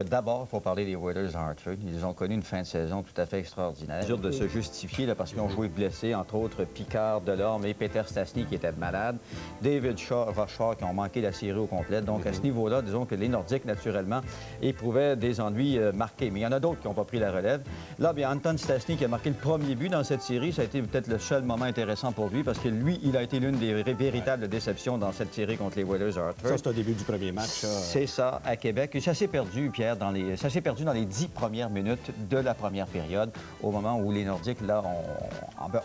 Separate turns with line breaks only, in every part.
D'abord, il faut parler des Oilers à Hartford. Ils ont connu une fin de saison tout à fait extraordinaire. Dur de se justifier là, parce qu'ils ont joué blessés, entre autres Picard, Delorme et Peter Stastny qui était malade. David Rochefort qui ont manqué la série au complet. Donc à ce niveau-là, disons que les Nordiques, naturellement, éprouvaient des ennuis marqués. Mais il y en a d'autres qui n'ont pas pris la relève. Là, bien, Anton Stastny qui a marqué le premier but dans cette série, ça a été peut-être le seul moment intéressant pour lui parce que lui, il a été l'une des véritables déceptions dans cette série contre les Oilers à Hartford.
Ça, c'est au début du premier match.
C'est ça, à Québec. Et ça s'est perdu, Pierre. Ça s'est perdu dans les 10 premières minutes de la première période, au moment où les Nordiques, là,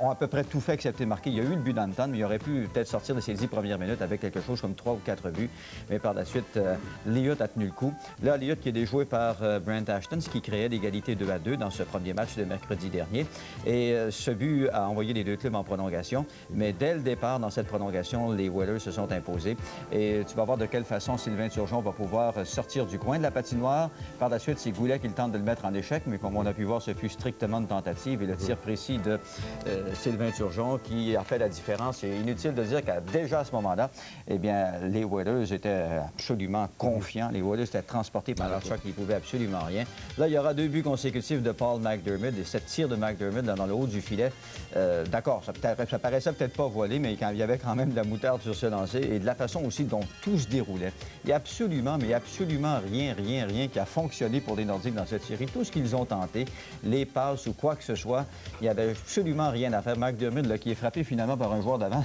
ont à peu près tout fait excepté marquer. Il y a eu le but d'Anton, mais il aurait pu peut-être sortir de ces 10 premières minutes avec quelque chose comme 3 ou 4 buts. Mais par la suite, Liut a tenu le coup. Là, Liut qui est déjoué par Brent Ashton, ce qui créait l'égalité 2-2 dans ce premier match de mercredi dernier. Et ce but a envoyé les deux clubs en prolongation. Mais dès le départ, dans cette prolongation, les Oilers se sont imposés. Et tu vas voir de quelle façon Sylvain Turgeon va pouvoir sortir du coin de la patinoire. Par la suite, c'est Goulet qui tente de le mettre en échec, mais comme on a pu voir, ce fut strictement une tentative et le tir précis de Sylvain Turgeon qui a fait la différence. Et inutile de dire qu'à déjà à ce moment-là, eh bien, les Oilers étaient absolument confiants. Les Oilers étaient transportés par leur choc, ils ne pouvaient absolument rien. Là, il y aura 2 buts consécutifs de Paul McDermott et 7 tirs de McDermott dans le haut du filet. D'accord, ça paraissait peut-être pas voilé, mais il y avait quand même de la moutarde sur ce lancer et de la façon aussi dont tout se déroulait. Il n'y a absolument, mais absolument rien qui a fonctionné pour les Nordiques dans cette série. Tout ce qu'ils ont tenté, les passes ou quoi que ce soit, il n'y avait absolument rien à faire. McDermott, là, qui est frappé finalement par un joueur d'avant,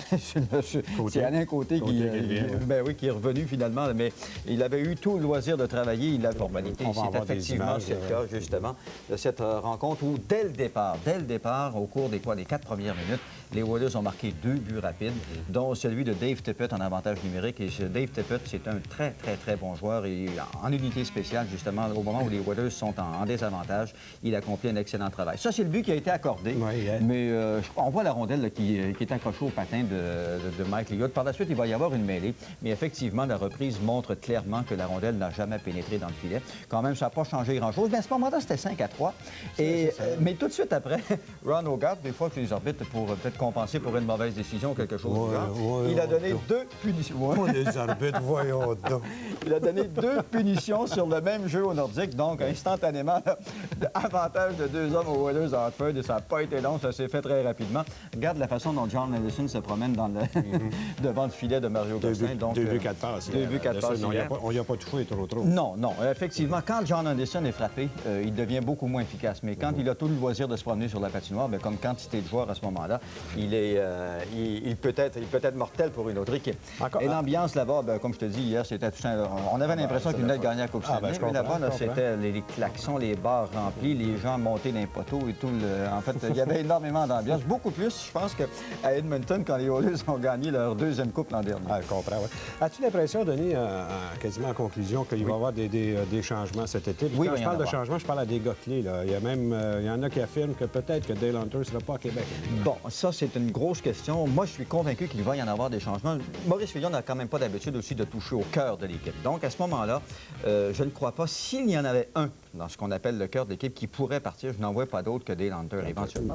c'est Alain Côté qui est revenu finalement, mais il avait eu tout le loisir de travailler. Il a formalité. C'est effectivement le cas, justement, de cette rencontre où, dès le départ, au cours des 4 premières minutes, les Oilers ont marqué 2 buts rapides, dont celui de Dave Tippett en avantage numérique. Et Dave Tippett, c'est un très bon joueur et en unité spéciale, justement, au moment où les Oilers sont en désavantage, il accomplit un excellent travail. Ça, c'est le but qui a été accordé, mais on voit la rondelle là, qui est accrochée au patin de Mike Liut. Par la suite, il va y avoir une mêlée, mais effectivement, la reprise montre clairement que la rondelle n'a jamais pénétré dans le filet. Quand même, ça n'a pas changé grand-chose, mais à ce moment-là, c'était 5-3. Mais tout de suite après, Ron Hogarth, des fois que les arbitres, pour peut-être compenser pour une mauvaise décision ou quelque chose du genre, il a donné 2 punitions.
Les arbitres, voyons donc.
Il a donné 2 punitions sur le même jeu aux Nordiques, donc instantanément, avantage de 2 hommes aux Oilers à Hartford, et ça n'a pas été long, ça s'est fait très rapidement. Regarde la façon dont John Allison se promène devant le filet de Mario Gosselin.
2 buts, 4 passes.
2 buts, 4 passes.
On n'y a pas touché trop.
Non. Effectivement, quand John Anderson est frappé, il devient beaucoup moins efficace. Mais quand il a tout le loisir de se promener sur la patinoire, bien, comme quantité de joueurs à ce moment-là, il peut être mortel pour une autre équipe. Et l'ambiance là-bas, bien, comme je te dis hier, c'était tout simple. On avait l'impression qu'il venait de gagner la Coupe Stanley. Mais là-bas, c'était les klaxons, les bars remplis, les gens montés dans les poteaux et tout. En fait, il y avait énormément d'ambiance. Beaucoup plus, je pense, qu'à Edmonton, quand les Oilers ont gagné leur 2e coupe l'an dernier.
Ah, je comprends, oui. As-tu l'impression, Denis, quasiment en conclusion, qu'il va y avoir des changements cet été? Quand je parle de changements, je parle à des gars clés. Là. Il y en a qui affirment que peut-être que Dale Hunter ne sera pas à Québec.
Bon, ça, c'est une grosse question. Moi, je suis convaincu qu'il va y en avoir des changements. Maurice Fillon n'a quand même pas d'habitude aussi de toucher au cœur de l'équipe. Donc, à ce moment-là, je ne crois pas. S'il y en avait un dans ce qu'on appelle le cœur de l'équipe qui pourrait partir, je n'en vois pas d'autre que Dale Hunter éventuellement.